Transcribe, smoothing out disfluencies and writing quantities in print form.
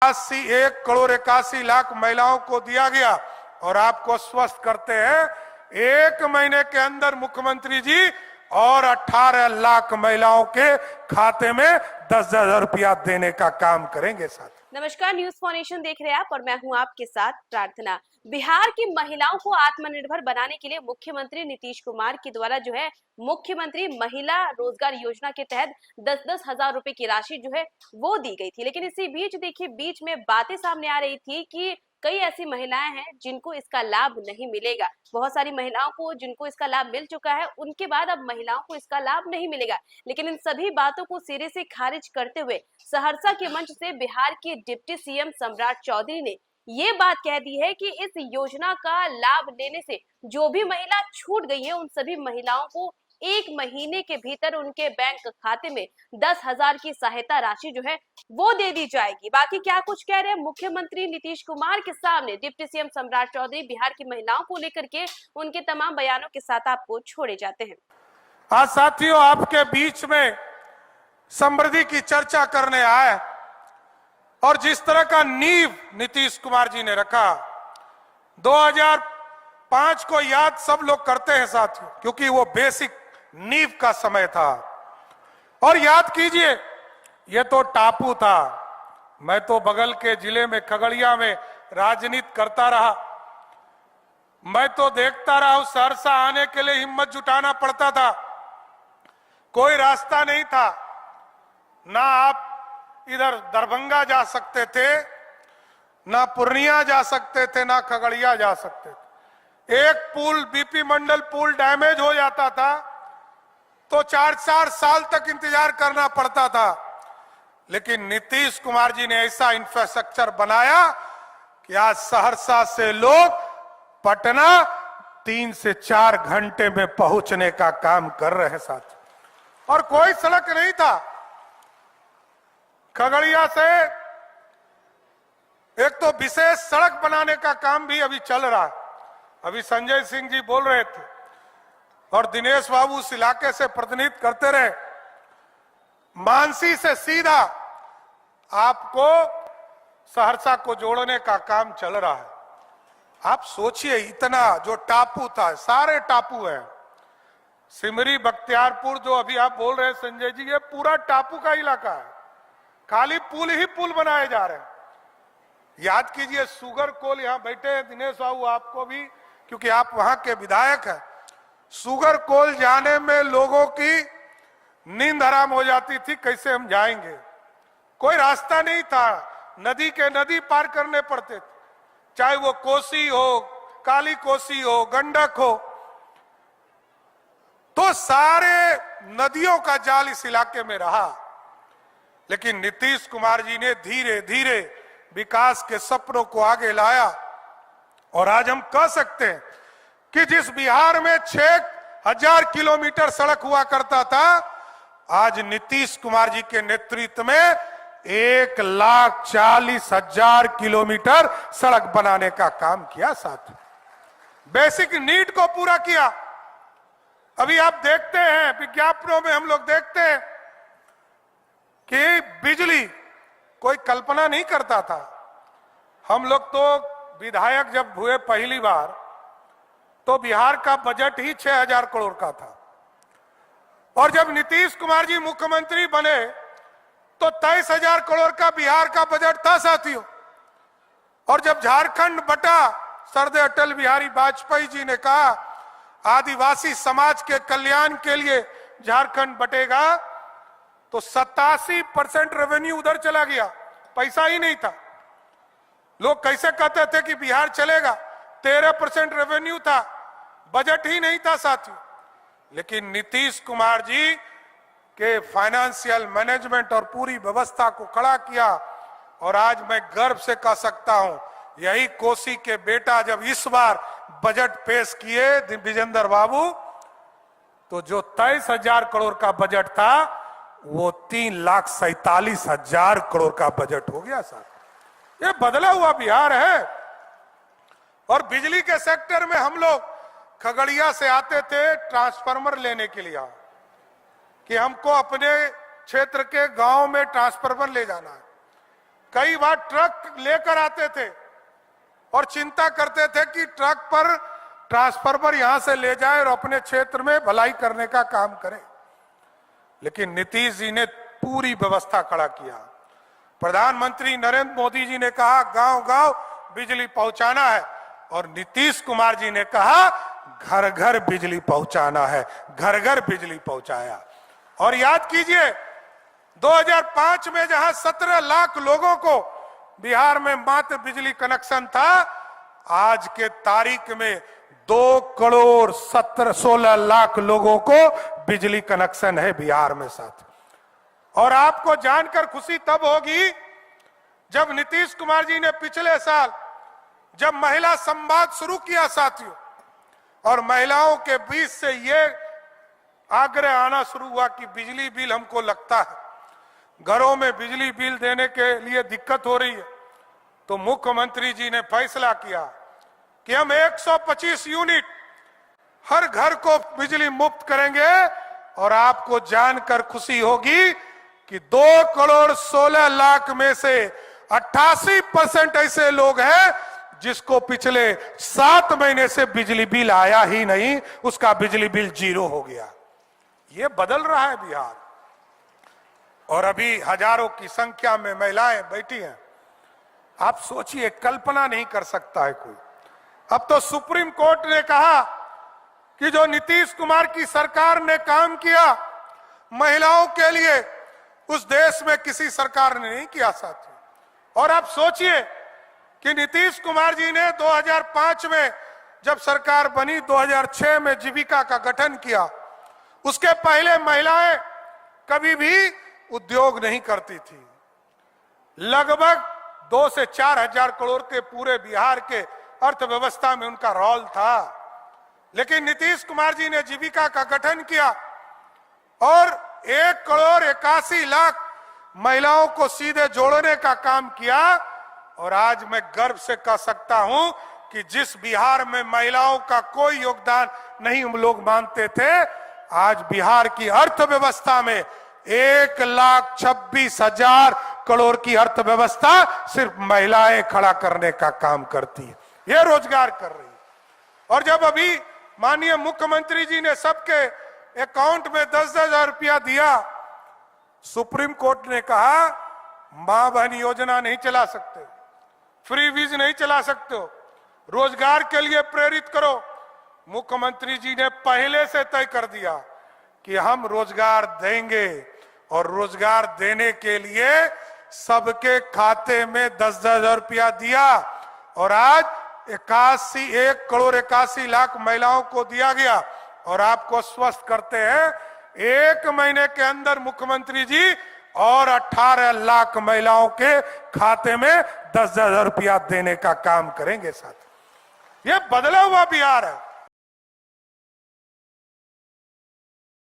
1,81,00,000 महिलाओं को दिया गया और आपको स्वस्थ करते हैं 1 महीने के अंदर मुख्यमंत्री जी और 18 लाख महिलाओं के खाते में 10,000 रुपया देने का काम करेंगे। साथ नमस्कार, न्यूज फॉर नेशन देख रहे हैं आप और मैं हूं आपके साथ प्रार्थना। बिहार की महिलाओं को आत्मनिर्भर बनाने के लिए मुख्यमंत्री नीतीश कुमार के द्वारा जो है मुख्यमंत्री महिला रोजगार योजना के तहत 10-10 हजार रुपए की राशि जो है वो दी गई थी। लेकिन इसी बीच देखिए बीच में बातें सामने आ रही थी कि कई ऐसी महिलाएं हैं जिनको इसका लाभ नहीं मिलेगा। बहुत सारी महिलाओं को जिनको इसका लाभ मिल चुका है, उनके बाद अब महिलाओं को इसका लाभ नहीं मिलेगा। लेकिन इन सभी बातों को सिरे से खारिज करते हुए सहरसा के मंच से बिहार के डिप्टी सीएम सम्राट चौधरी ने ये बात कह दी है कि इस योजना का लाभ लेने से जो भी महिला छूट गई है, उन सभी महिलाओं को 1 महीने के भीतर उनके बैंक खाते में 10,000 की सहायता राशि जो है वो दे दी जाएगी। बाकी क्या कुछ कह रहे हैं मुख्यमंत्री नीतीश कुमार के सामने डिप्टी सीएम सम्राट चौधरी, बिहार की महिलाओं को लेकर के उनके तमाम बयानों के साथ आपको छोड़े जाते हैं। आज साथियों, आपके बीच में समृद्धि की चर्चा करने आए और जिस तरह का नींव नीतीश कुमार जी ने रखा, 2005 को याद सब लोग करते हैं साथियों, क्योंकि वो बेसिक नींव का समय था। और याद कीजिए, ये तो टापू था। मैं तो बगल के जिले में खगड़िया में राजनीति करता रहा। मैं तो देखता रहा, सहरसा आने के लिए हिम्मत जुटाना पड़ता था, कोई रास्ता नहीं था। ना आप इधर दरभंगा जा सकते थे, ना पूर्णिया जा सकते थे, ना खगड़िया जा सकते थे। एक पुल, बीपी मंडल पुल डैमेज हो जाता था तो 4-4 साल तक इंतजार करना पड़ता था। लेकिन नीतीश कुमार जी ने ऐसा इंफ्रास्ट्रक्चर बनाया कि आज सहरसा से लोग पटना 3 से 4 घंटे में पहुंचने का काम कर रहे हैं साथ। और कोई सड़क नहीं था। खगड़िया से एक तो विशेष सड़क बनाने का काम भी अभी चल रहा है। अभी संजय सिंह जी बोल रहे थे और दिनेश बाबू उस इलाके से प्रतिनिधित्व करते रहे। मानसी से सीधा आपको सहरसा को जोड़ने का काम चल रहा है। आप सोचिए, इतना जो टापू था, सारे टापू है। सिमरी, बख्तियारपुर जो अभी आप बोल रहे हैं संजय जी, ये पूरा टापू का इलाका है। खाली पुल ही पुल बनाए जा रहे हैं। याद कीजिए, सुगर कोल, यहां बैठे हैं दिनेश बाबू, आपको भी, क्योंकि आप वहां के विधायक हैं। सुगर कोल जाने में लोगों की नींद हराम हो जाती थी, कैसे हम जाएंगे। कोई रास्ता नहीं था, नदी के नदी पार करने पड़ते थे, चाहे वो कोसी हो, काली कोसी हो, गंडक हो। तो सारे नदियों का जाल इस इलाके में रहा। लेकिन नीतीश कुमार जी ने धीरे धीरे विकास के सपनों को आगे लाया और आज हम कह सकते हैं कि जिस बिहार में 6,000 किलोमीटर सड़क हुआ करता था, आज नीतीश कुमार जी के नेतृत्व में 1,40,000 किलोमीटर सड़क बनाने का काम किया। साथ बेसिक नीड को पूरा किया। अभी आप देखते हैं, विज्ञापनों में हम लोग देखते हैं कि बिजली कोई कल्पना नहीं करता था। हम लोग तो विधायक जब हुए पहली बार, तो बिहार का बजट ही 6,000 करोड़ का था। और जब नीतीश कुमार जी मुख्यमंत्री बने तो 23,000 करोड़ का बिहार का बजट था साथियों। और जब झारखंड बटा, सरदार अटल बिहारी वाजपेयी जी ने कहा आदिवासी समाज के कल्याण के लिए झारखंड बटेगा, तो 87% रेवेन्यू उधर चला गया, पैसा ही नहीं था। लोग कैसे कहते थे कि बिहार चलेगा, 13% रेवेन्यू था, बजट ही नहीं था साथियों। लेकिन नीतीश कुमार जी के फाइनेंशियल मैनेजमेंट और पूरी व्यवस्था को खड़ा किया और आज मैं गर्व से कह सकता हूं, यही कोसी के बेटा जब इस बार बजट पेश किए विजेंद्र बाबू, तो जो 23,000 करोड़ का बजट था वो 3,47,000 करोड़ का बजट हो गया साहब। ये बदला हुआ बिहार है। और बिजली के सेक्टर में हम लोग खगड़िया से आते थे ट्रांसफार्मर लेने के लिए, कि हमको अपने क्षेत्र के गांव में ट्रांसफार्मर ले जाना है। कई बार ट्रक लेकर आते थे और चिंता करते थे कि ट्रक पर ट्रांसफर पर यहां से ले जाए और अपने क्षेत्र में भलाई करने का काम करें। लेकिन नीतीश जी ने पूरी व्यवस्था खड़ा किया। प्रधानमंत्री नरेंद्र मोदी जी ने कहा गांव गांव बिजली पहुंचाना है, और नीतीश कुमार जी ने कहा घर घर बिजली पहुंचाना है। घर घर बिजली पहुंचाया। और याद कीजिए 2005 में जहां 17 लाख लोगों को बिहार में मात्र बिजली कनेक्शन था, आज के तारीख में 2,16 लाख लोगों को बिजली कनेक्शन है बिहार में साथ। और आपको जानकर खुशी तब होगी जब नीतीश कुमार जी ने पिछले साल जब महिला संवाद शुरू किया साथियों, और महिलाओं के बीच से ये आग्रह आना शुरू हुआ कि बिजली बिल हमको लगता है, घरों में बिजली बिल देने के लिए दिक्कत हो रही है, तो मुख्यमंत्री जी ने फैसला किया कि हम 125 यूनिट हर घर को बिजली मुफ्त करेंगे। और आपको जानकर खुशी होगी कि 2,16 में से 88% ऐसे लोग हैं जिसको पिछले 7 महीने से बिजली बिल आया ही नहीं, उसका बिजली बिल 0 हो गया। ये बदल रहा है बिहार। और अभी हजारों की संख्या में महिलाएं बैठी हैं। आप सोचिए, कल्पना नहीं कर सकता है कोई। अब तो सुप्रीम कोर्ट ने कहा कि जो नीतीश कुमार की सरकार ने काम किया महिलाओं के लिए, उस देश में किसी सरकार ने नहीं किया साथियों। और आप सोचिए कि नीतीश कुमार जी ने 2005 में जब सरकार बनी, 2006 में जीविका का गठन किया, उसके पहले महिलाएं कभी भी उद्योग नहीं करती थी। लगभग 2 से 4 हजार करोड़ के पूरे बिहार के अर्थव्यवस्था में उनका रोल था। लेकिन नीतीश कुमार जी ने जीविका का गठन किया और 1,81,00,000 महिलाओं को सीधे जोड़ने का काम किया। और आज मैं गर्व से कह सकता हूं कि जिस बिहार में महिलाओं का कोई योगदान नहीं हम लोग मानते थे, आज बिहार की अर्थव्यवस्था में 1,26,000 करोड़ की अर्थव्यवस्था सिर्फ महिलाएं खड़ा करने का काम करती है, ये रोजगार कर रही है। और जब अभी माननीय मुख्यमंत्री जी ने सबके अकाउंट में 10-10 हजार रुपया दिया, सुप्रीम कोर्ट ने कहा मां बहन योजना नहीं चला सकते, फ्री वीज नहीं चला सकते हो, रोजगार के लिए प्रेरित करो। मुख्यमंत्री जी ने पहले से तय कर दिया कि हम रोजगार देंगे, और रोजगार देने के लिए सबके खाते में 10-10 हजार रुपया दिया। और आज 1,81,00,000 महिलाओं को दिया गया। और आपको स्वस्थ करते हैं, 1 महीने के अंदर मुख्यमंत्री जी और 18 लाख महिलाओं के खाते में 10-10 हजार रुपया देने का काम करेंगे साथ। ये बदला हुआ बिहार है।